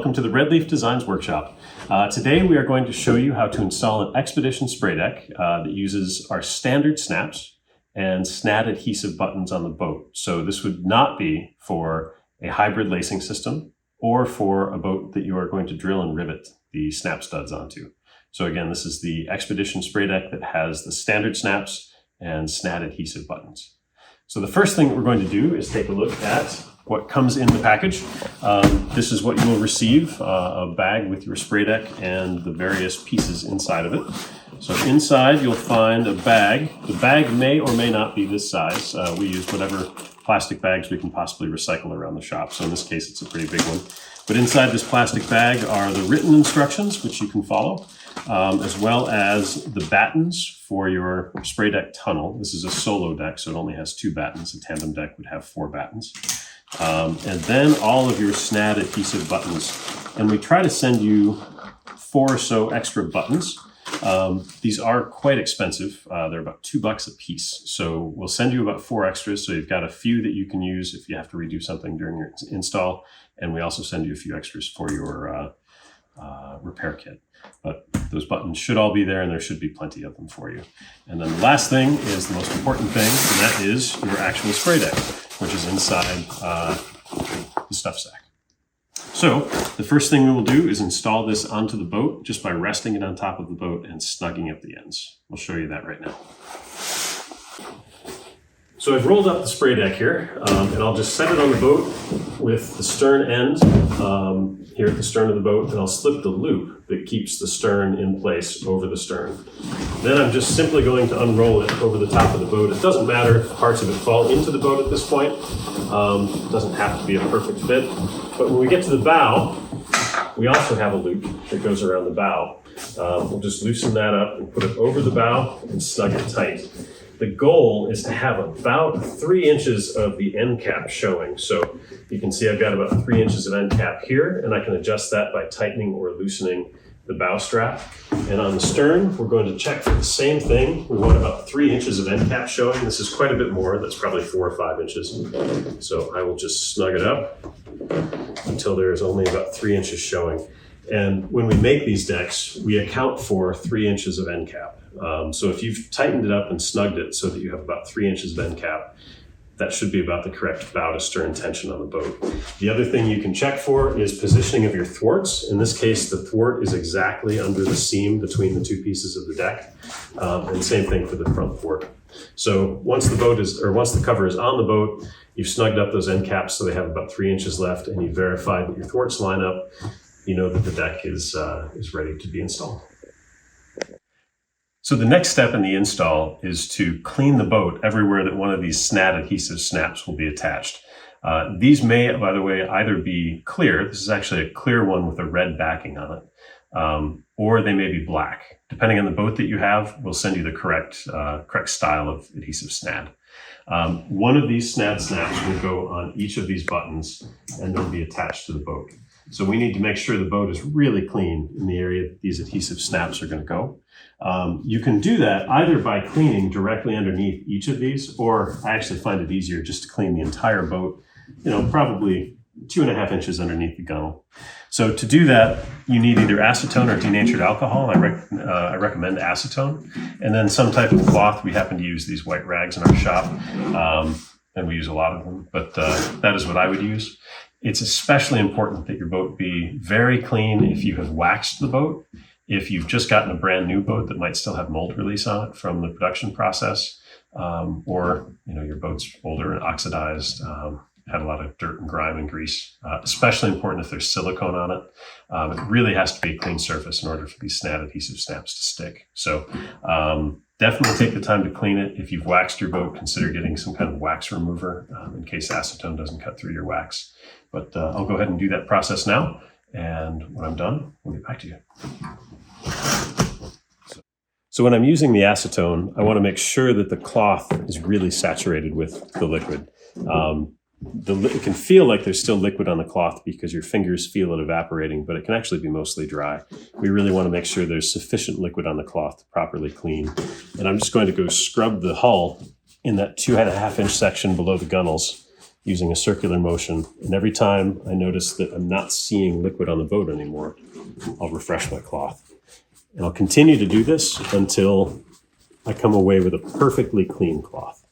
welcome to the Red Leaf Designs Workshop. Today we are going to show you how to install an Expedition spray deck that uses our standard snaps and SNAD adhesive buttons on the boat. So this would not be for a hybrid lacing system or for a boat that you are going to drill and rivet the snap studs onto. So again, this is the Expedition spray deck that has the standard snaps and SNAD adhesive buttons. So the first thing that we're going to do is take a look at what comes in the package. This is what you will receive, a bag with your spray deck and the various pieces inside of it. So inside you'll find a bag. The bag may or may not be this size. We use whatever plastic bags we can possibly recycle around the shop. So in this case, it's a pretty big one. But inside this plastic bag are the written instructions, which you can follow, as well as the battens for your spray deck tunnel. This is a solo deck, so it only has 2 battens. A tandem deck would have 4 battens. And then all of your SNAD adhesive buttons. And we try to send you 4 or so extra buttons. These are quite expensive. They're about $2 a piece. So we'll send you about 4 extras. So you've got a few that you can use if you have to redo something during your install. And we also send you a few extras for your repair kit. But those buttons should all be there, and there should be plenty of them for you. And then the last thing is the most important thing, and that is your actual spray deck, which is inside the stuff sack. So the first thing we will do is install this onto the boat just by resting it on top of the boat and snugging up the ends. We'll show you that right now. So I've rolled up the spray deck here, and I'll just set it on the boat with the stern end here at the stern of the boat, and I'll slip the loop that keeps the stern in place over the stern. Then I'm just simply going to unroll it over the top of the boat. It doesn't matter if parts of it fall into the boat at this point. It doesn't have to be a perfect fit. But when we get to the bow, we also have a loop that goes around the bow. We'll just loosen that up and put it over the bow and snug it tight. The goal is to have about 3 inches of the end cap showing. So you can see I've got about 3 inches of end cap here, and I can adjust that by tightening or loosening the bow strap. And on the stern, we're going to check for the same thing. We want about 3 inches of end cap showing. This is quite a bit more. That's probably 4 or 5 inches. So I will just snug it up until there is only about 3 inches showing. And when we make these decks, we account for 3 inches of end cap. So if you've tightened it up and snugged it so that you have about 3 inches of end cap, that should be about the correct bow to stern tension on the boat. The other thing you can check for is positioning of your thwarts. In this case, the thwart is exactly under the seam between the 2 pieces of the deck. And same thing for the front thwart. So once the cover is on the boat, you've snugged up those end caps so they have about 3 inches left, and you verified that your thwarts line up, you know that the deck is ready to be installed. So the next step in the install is to clean the boat everywhere that one of these SNAD adhesive snaps will be attached. These may, by the way, either be clear. This is actually a clear one with a red backing on it, or they may be black. Depending on the boat that you have, we'll send you the correct style of adhesive SNAD. One of these SNAD snaps will go on each of these buttons, and they'll be attached to the boat. So we need to make sure the boat is really clean in the area that these adhesive snaps are going to go. You can do that either by cleaning directly underneath each of these, or I actually find it easier just to clean the entire boat, probably 2.5 inches underneath the gunnel. So to do that, you need either acetone or denatured alcohol. I recommend acetone. And then some type of cloth. We happen to use these white rags in our shop, and we use a lot of them, but that is what I would use. It's especially important that your boat be very clean if you have waxed the boat. If you've just gotten a brand new boat that might still have mold release on it from the production process, or your boat's older and oxidized, had a lot of dirt and grime and grease, especially important if there's silicone on it. It really has to be a clean surface in order for these SNAD adhesive snaps to stick. So definitely take the time to clean it. If you've waxed your boat, consider getting some kind of wax remover in case acetone doesn't cut through your wax. But I'll go ahead and do that process now. And when I'm done, we'll get back to you. So when I'm using the acetone, I want to make sure that the cloth is really saturated with the liquid. It can feel like there's still liquid on the cloth because your fingers feel it evaporating, but it can actually be mostly dry. We really want to make sure there's sufficient liquid on the cloth to properly clean. And I'm just going to go scrub the hull in that 2.5 inch section below the gunnels using a circular motion. And every time I notice that I'm not seeing liquid on the boat anymore, I'll refresh my cloth. And I'll continue to do this until I come away with a perfectly clean cloth.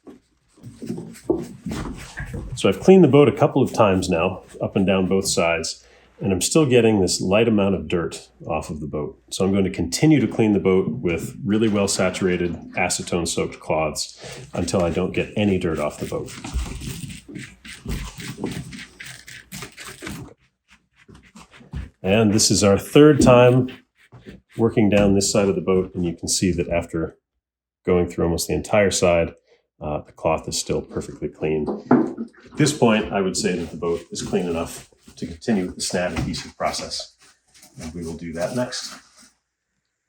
So I've cleaned the boat a couple of times now, up and down both sides, and I'm still getting this light amount of dirt off of the boat. So I'm going to continue to clean the boat with really well saturated acetone soaked cloths until I don't get any dirt off the boat. And this is our third time working down this side of the boat, and you can see that after going through almost the entire side, the cloth is still perfectly clean. At this point, I would say that the boat is clean enough to continue with the SNAD adhesive process. And we will do that next.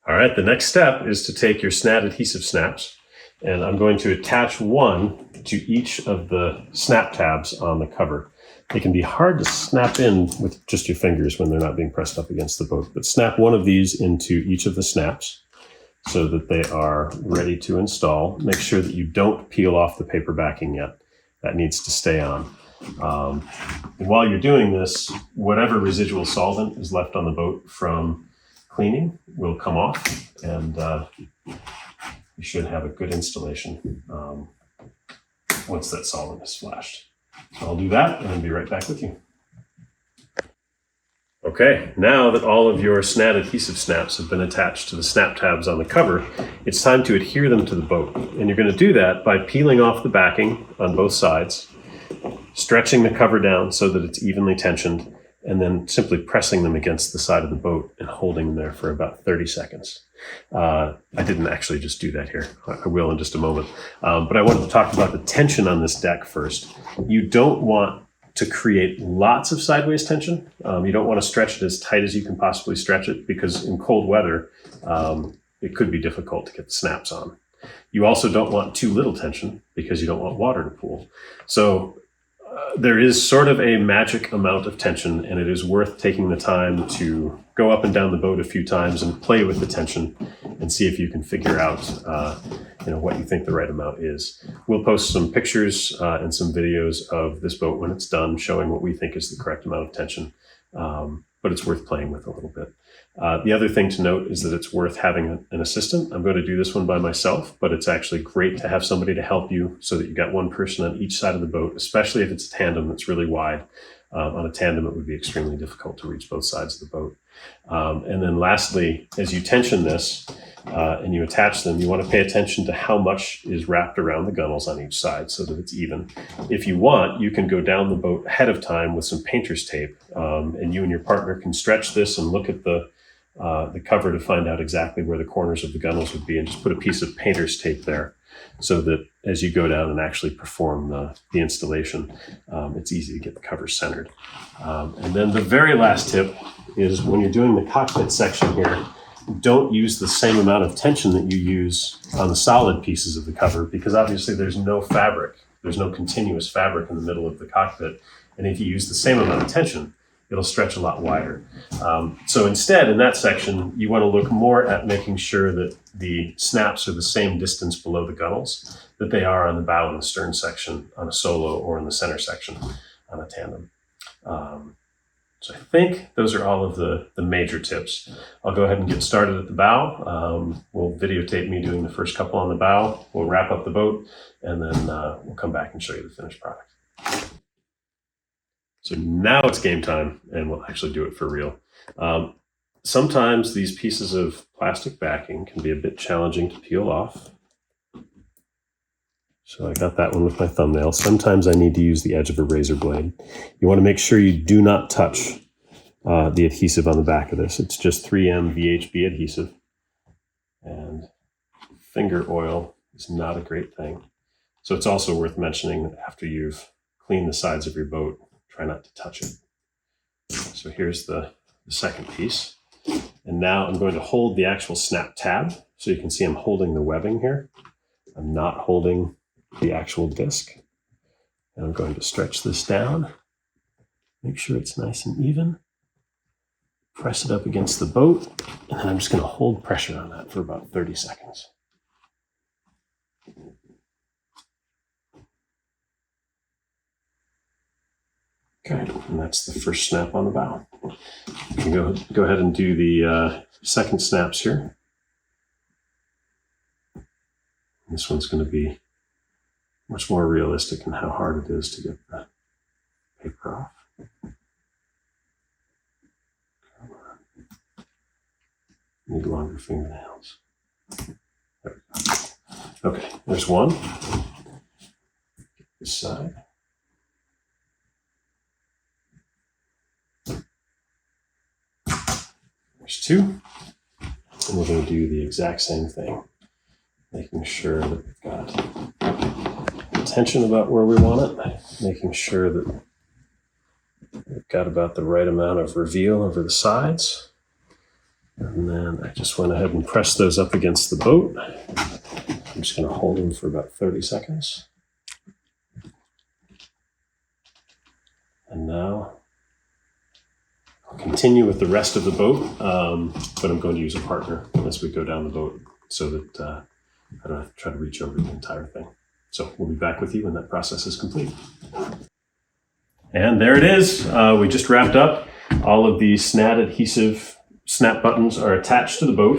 All right, the next step is to take your SNAD adhesive snaps, and I'm going to attach one to each of the snap tabs on the cover. They can be hard to snap in with just your fingers when they're not being pressed up against the boat, but snap one of these into each of the snaps so that they are ready to install. Make sure that you don't peel off the paper backing yet. That needs to stay on. And while you're doing this, whatever residual solvent is left on the boat from cleaning will come off, and you should have a good installation once that solvent is splashed. So I'll do that and then be right back with you. Okay, now that all of your SNAD adhesive snaps have been attached to the snap tabs on the cover, it's time to adhere them to the boat. And you're going to do that by peeling off the backing on both sides, stretching the cover down so that it's evenly tensioned, and then simply pressing them against the side of the boat and holding them there for about 30 seconds. I didn't actually just do that here. I will in just a moment. But I wanted to talk about the tension on this deck first. You don't want to create lots of sideways tension. You don't want to stretch it as tight as you can possibly stretch it, because in cold weather, it could be difficult to get the snaps on. You also don't want too little tension because you don't want water to pool. So there is sort of a magic amount of tension, and it is worth taking the time to go up and down the boat a few times and play with the tension and see if you can figure out what you think the right amount is. We'll post some pictures and some videos of this boat when it's done, showing what we think is the correct amount of tension, but it's worth playing with a little bit. The other thing to note is that it's worth having an assistant. I'm going to do this one by myself, but it's actually great to have somebody to help you so that you've got one person on each side of the boat, especially if it's a tandem that's really wide. On a tandem, it would be extremely difficult to reach both sides of the boat. And then lastly, as you tension this and you attach them, you want to pay attention to how much is wrapped around the gunnels on each side so that it's even. If you want, you can go down the boat ahead of time with some painter's tape, and you and your partner can stretch this and look at the cover to find out exactly where the corners of the gunnels would be, and just put a piece of painter's tape there so that as you go down and actually perform the installation, it's easy to get the cover centered. And then the very last tip is when you're doing the cockpit section here, don't use the same amount of tension that you use on the solid pieces of the cover, because obviously there's no fabric. There's no continuous fabric in the middle of the cockpit. And if you use the same amount of tension, it'll stretch a lot wider. So instead, in that section, you want to look more at making sure that the snaps are the same distance below the gunnels that they are on the bow and the stern section on a solo, or in the center section on a tandem. So I think those are all of the major tips. I'll go ahead and get started at the bow. We'll videotape me doing the first couple on the bow. We'll wrap up the boat, and then we'll come back and show you the finished product. So now it's game time, and we'll actually do it for real. Sometimes these pieces of plastic backing can be a bit challenging to peel off. So I got that one with my thumbnail. Sometimes I need to use the edge of a razor blade. You want to make sure you do not touch the adhesive on the back of this. It's just 3M VHB adhesive. And finger oil is not a great thing. So it's also worth mentioning that after you've cleaned the sides of your boat, try not to touch it. So here's the second piece. And now I'm going to hold the actual snap tab. So you can see I'm holding the webbing here. I'm not holding the actual disc. And I'm going to stretch this down. Make sure it's nice and even. Press it up against the boat. And then I'm just going to hold pressure on that for about 30 seconds. Okay, and that's the first snap on the bow. You can go ahead and do the second snaps here. This one's going to be much more realistic in how hard it is to get the paper off. Need longer fingernails. There we go. Okay, there's one. This side. There's two. And we're going to do the exact same thing, making sure that we've got tension about where we want it, making sure that we've got about the right amount of reveal over the sides. And then I just went ahead and pressed those up against the boat. I'm just going to hold them for about 30 seconds. And now I'll continue with the rest of the boat, but I'm going to use a partner as we go down the boat so that I don't have to try to reach over the entire thing. So we'll be back with you when that process is complete. And there it is. We just wrapped up. All of the SNAD adhesive snap buttons are attached to the boat.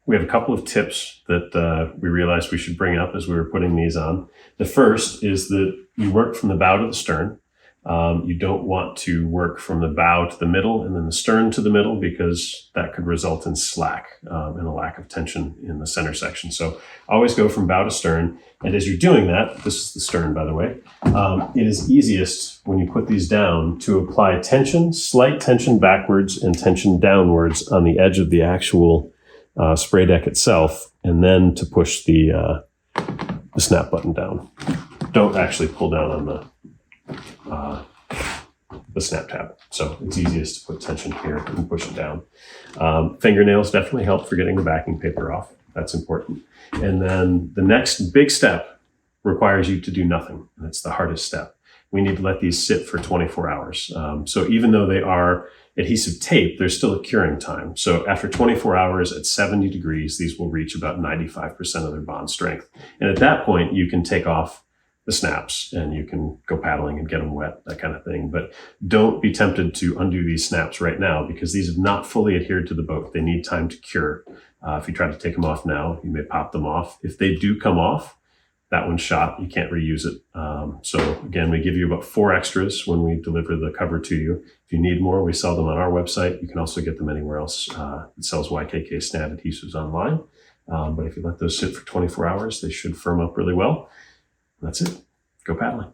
We have a couple of tips that we realized we should bring up as we were putting these on. The first is that you work from the bow to the stern. You don't want to work from the bow to the middle and then the stern to the middle, because that could result in slack and a lack of tension in the center section. So always go from bow to stern. And as you're doing that, this is the stern, by the way, it is easiest when you put these down to apply tension, slight tension backwards and tension downwards on the edge of the actual spray deck itself, and then to push the snap button down. Don't actually pull down on the snap tab. So it's easiest to put tension here and push it down. Fingernails definitely help for getting the backing paper off. That's important. And then the next big step requires you to do nothing. And it's the hardest step. We need to let these sit for 24 hours. So even though they are adhesive tape, there's still a curing time. So after 24 hours at 70 degrees, these will reach about 95% of their bond strength. And at that point, you can take off the snaps and you can go paddling and get them wet, that kind of thing. But don't be tempted to undo these snaps right now, because these have not fully adhered to the boat. They need time to cure. If you try to take them off now, you may pop them off. If they do come off, that one's shot. You can't reuse it. So again, we give you about 4 extras when we deliver the cover to you. If you need more, we sell them on our website. You can also get them anywhere else that sells YKK SNAD adhesives online. But if you let those sit for 24 hours, they should firm up really well. That's it. Go paddling.